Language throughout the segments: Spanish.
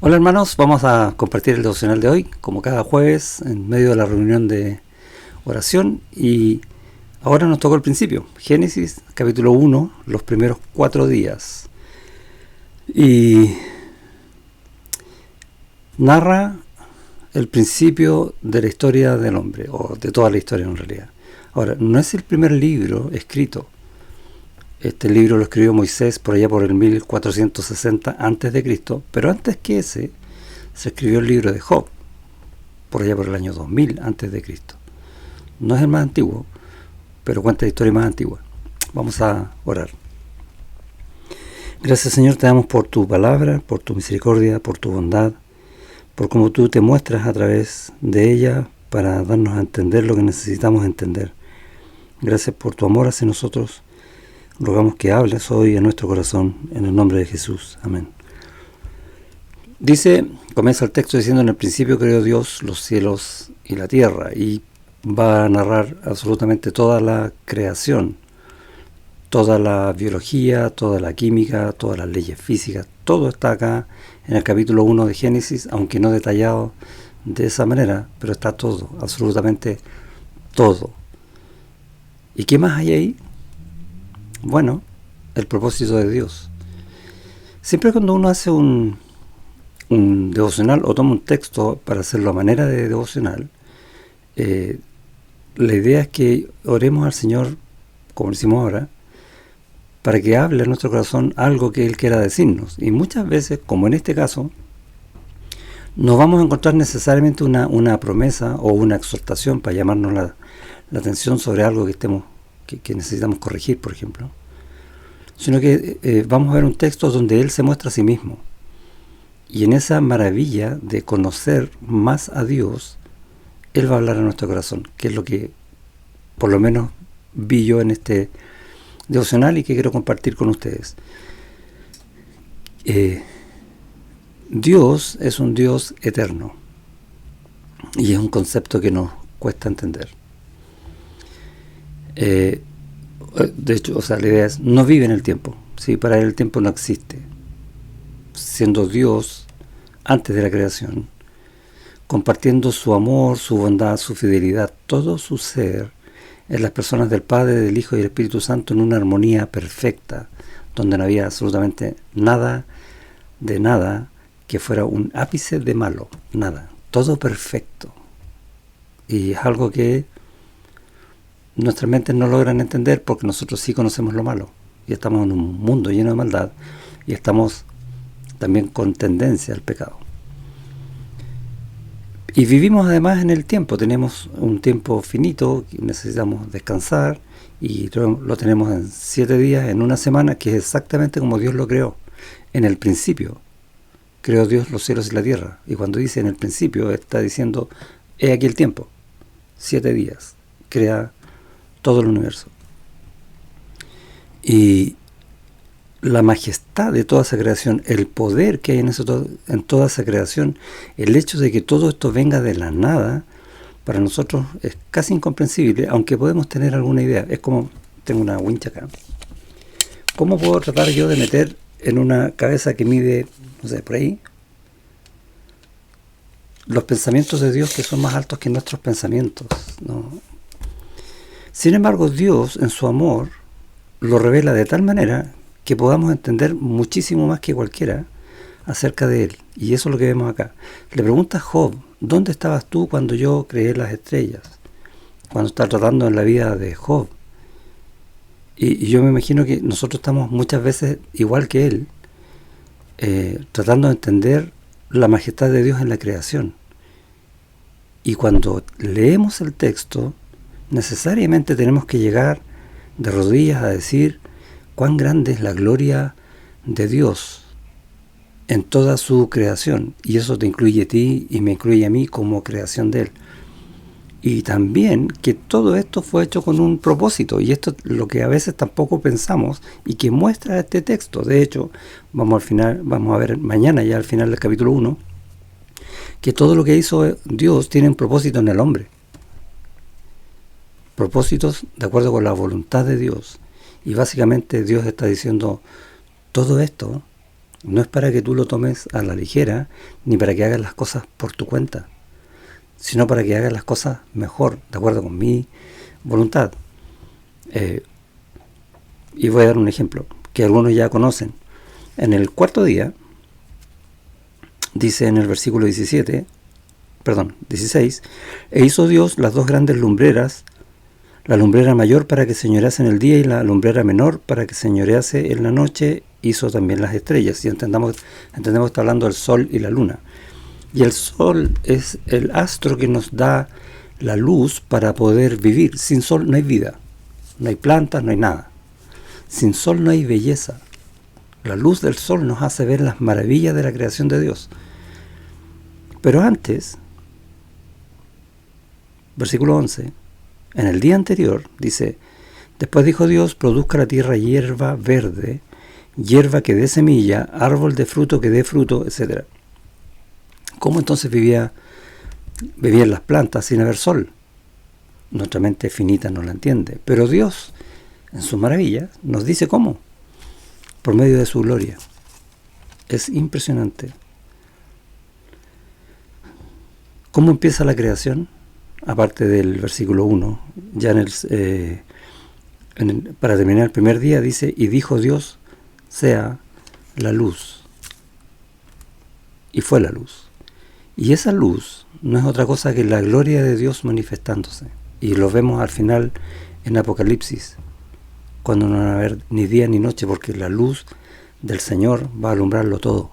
Hola hermanos, vamos a compartir el devocional de hoy, como cada jueves, en medio de la reunión de oración. Y ahora nos tocó el principio, Génesis capítulo 1, los primeros 4 días. Y narra el principio de la historia del hombre, o de toda la historia en realidad. Ahora, no es el primer libro escrito. Este libro lo escribió Moisés por allá por el 1460 a.C., pero antes que ese se escribió el libro de Job, por allá por el año 2000 a.C. No es el más antiguo, pero cuenta la historia más antigua. Vamos a orar. Gracias, Señor, te damos por tu palabra, por tu misericordia, por tu bondad, por cómo tú te muestras a través de ella para darnos a entender lo que necesitamos entender. Gracias por tu amor hacia nosotros. Rogamos que hables hoy a nuestro corazón, en el nombre de Jesús. Amén. Comienza el texto diciendo: en el principio creó Dios los cielos y la tierra, y va a narrar absolutamente toda la creación, toda la biología, toda la química, todas las leyes físicas. Todo está acá en el capítulo 1 de Génesis, aunque no detallado de esa manera, pero está todo, absolutamente todo. ¿Y qué más hay ahí? Bueno, el propósito de Dios. Siempre cuando uno hace un devocional o toma un texto para hacerlo a manera de devocional, la idea es que oremos al Señor, como lo hicimos ahora, para que hable a nuestro corazón algo que Él quiera decirnos. Y muchas veces, como en este caso, no vamos a encontrar necesariamente una promesa o una exhortación para llamarnos la atención sobre algo que necesitamos corregir, por ejemplo, sino que vamos a ver un texto donde Él se muestra a sí mismo, y en esa maravilla de conocer más a Dios, Él va a hablar a nuestro corazón, que es lo que por lo menos vi yo en este devocional y que quiero compartir con ustedes. Dios es un Dios eterno, y es un concepto que nos cuesta entender. De hecho, la idea es, no vive en el tiempo, ¿sí? Para Él el tiempo no existe. Siendo Dios antes de la creación, compartiendo su amor, su bondad, su fidelidad, todo su ser en las personas del Padre, del Hijo y del Espíritu Santo, en una armonía perfecta, donde no había absolutamente nada de nada que fuera un ápice de malo, nada, todo perfecto. Y es algo que nuestras mentes no logran entender, porque nosotros sí conocemos lo malo y estamos en un mundo lleno de maldad, y estamos también con tendencia al pecado. Y vivimos además en el tiempo, tenemos un tiempo finito, necesitamos descansar, y lo tenemos en 7 días, en una semana, que es exactamente como Dios lo creó. En el principio creó Dios los cielos y la tierra, y cuando dice en el principio, está diciendo, he aquí el tiempo, 7 días, crea todo el universo. Y la majestad de toda esa creación, el poder que hay en toda esa creación, el hecho de que todo esto venga de la nada, para nosotros es casi incomprensible, aunque podemos tener alguna idea. Es como, tengo una wincha acá, ¿cómo puedo tratar yo de meter en una cabeza que mide, no sé, por ahí, los pensamientos de Dios, que son más altos que nuestros pensamientos, ¿no? Sin embargo, Dios, en su amor, lo revela de tal manera que podamos entender muchísimo más que cualquiera acerca de Él. Y eso es lo que vemos acá. Le pregunta a Job, ¿dónde estabas tú cuando yo creé las estrellas? Cuando está tratando en la vida de Job. Y yo me imagino que nosotros estamos muchas veces igual que él, tratando de entender la majestad de Dios en la creación. Y cuando leemos el texto, necesariamente tenemos que llegar de rodillas a decir cuán grande es la gloria de Dios en toda su creación, y eso te incluye a ti y me incluye a mí como creación de Él. Y también que todo esto fue hecho con un propósito, y esto es lo que a veces tampoco pensamos y que muestra este texto. De hecho, vamos a ver mañana, ya al final del capítulo 1, que todo lo que hizo Dios tiene un propósito en el hombre. Propósitos de acuerdo con la voluntad de Dios. Y básicamente Dios está diciendo, todo esto No es para que tú lo tomes a la ligera, ni para que hagas las cosas por tu cuenta, sino para que hagas las cosas mejor, de acuerdo con mi voluntad. Y voy a dar un ejemplo que algunos ya conocen. En el cuarto día, dice en el versículo 16, e hizo Dios las dos grandes lumbreras, la lumbrera mayor para que señorease en el día y la lumbrera menor para que señorease en la noche. Hizo también las estrellas. Y entendemos que está hablando del sol y la luna. Y el sol es el astro que nos da la luz para poder vivir. Sin sol no hay vida, no hay plantas, no hay nada. Sin sol no hay belleza. La luz del sol nos hace ver las maravillas de la creación de Dios. Pero antes, versículo 11, en el día anterior, dice, después dijo Dios, produzca la tierra hierba verde, hierba que dé semilla, árbol de fruto que dé fruto, etc. ¿Cómo entonces vivían las plantas sin haber sol? Nuestra mente finita no la entiende, pero Dios, en su maravilla, nos dice cómo, por medio de su gloria. Es impresionante. ¿Cómo empieza la creación? Aparte del versículo 1, ya para terminar el primer día dice, y dijo Dios, sea la luz. Y fue la luz. Y esa luz no es otra cosa que la gloria de Dios manifestándose. Y lo vemos al final en Apocalipsis, cuando no va a haber ni día ni noche, porque la luz del Señor va a alumbrarlo todo.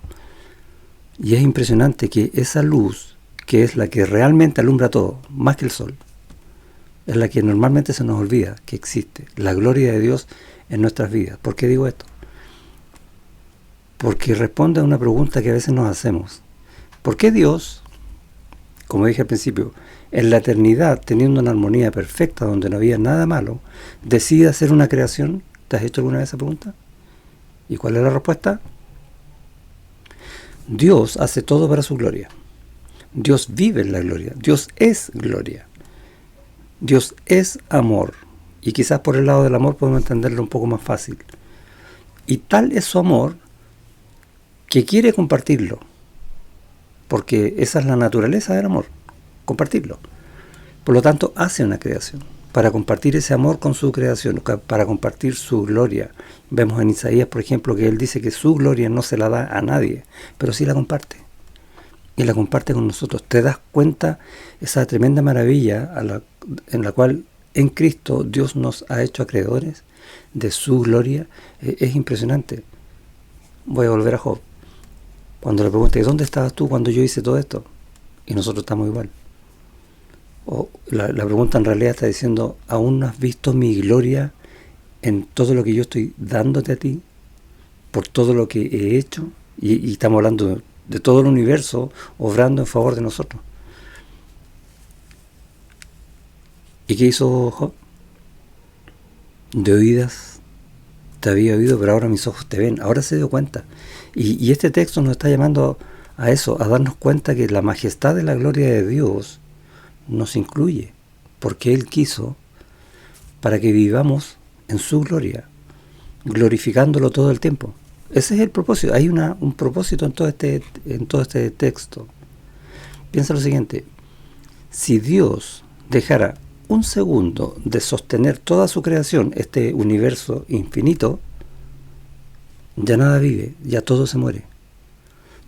Y es impresionante que esa luz, que es la que realmente alumbra todo, más que el sol, es la que normalmente se nos olvida que existe, la gloria de Dios en nuestras vidas. ¿Por qué digo esto? Porque responde a una pregunta que a veces nos hacemos. ¿Por qué Dios, como dije al principio, en la eternidad, teniendo una armonía perfecta donde no había nada malo, decide hacer una creación? ¿Te has hecho alguna vez esa pregunta? ¿Y cuál es la respuesta? Dios hace todo para su gloria. Dios vive en la gloria. Dios es gloria. Dios es amor. Y quizás por el lado del amor podemos entenderlo un poco más fácil. Y tal es su amor que quiere compartirlo. Porque esa es la naturaleza del amor, compartirlo. Por lo tanto, hace una creación para compartir ese amor con su creación, para compartir su gloria. Vemos en Isaías, por ejemplo, que él dice que su gloria no se la da a nadie, pero sí la comparte. Y la comparte con nosotros. ¿Te das cuenta esa tremenda maravilla en la cual en Cristo Dios nos ha hecho acreedores de su gloria? Es impresionante. Voy a volver a Job. Cuando le pregunté, ¿dónde estabas tú cuando yo hice todo esto? Y nosotros estamos igual. O la pregunta en realidad está diciendo, ¿aún no has visto mi gloria en todo lo que yo estoy dándote a ti? Por todo lo que he hecho. Y estamos hablando de todo el universo obrando en favor de nosotros. ¿Y qué hizo Job? De oídas te había oído, pero ahora mis ojos te ven. Ahora se dio cuenta. Y este texto nos está llamando a eso, a darnos cuenta que la majestad de la gloria de Dios nos incluye, porque Él quiso para que vivamos en su gloria, glorificándolo todo el tiempo. Ese es el propósito. Hay un propósito en todo este texto. Piensa lo siguiente: si Dios dejara un segundo de sostener toda su creación, este universo infinito, ya nada vive, ya todo se muere.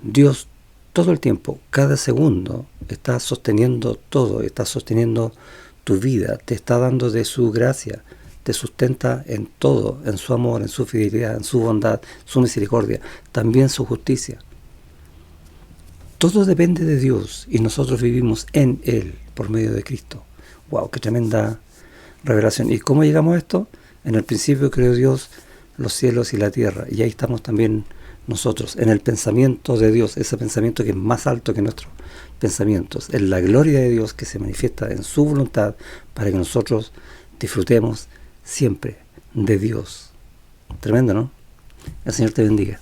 Dios todo el tiempo, cada segundo, está sosteniendo todo, está sosteniendo tu vida, te está dando de su gracia, te sustenta en todo, en su amor, en su fidelidad, en su bondad, su misericordia, también su justicia. Todo depende de Dios y nosotros vivimos en Él por medio de Cristo. ¡Wow! ¡Qué tremenda revelación! ¿Y cómo llegamos a esto? En el principio creó Dios los cielos y la tierra, y ahí estamos también nosotros, en el pensamiento de Dios, ese pensamiento que es más alto que nuestros pensamientos, en la gloria de Dios que se manifiesta en su voluntad para que nosotros disfrutemos siempre de Dios. Tremendo, ¿no? El Señor te bendiga.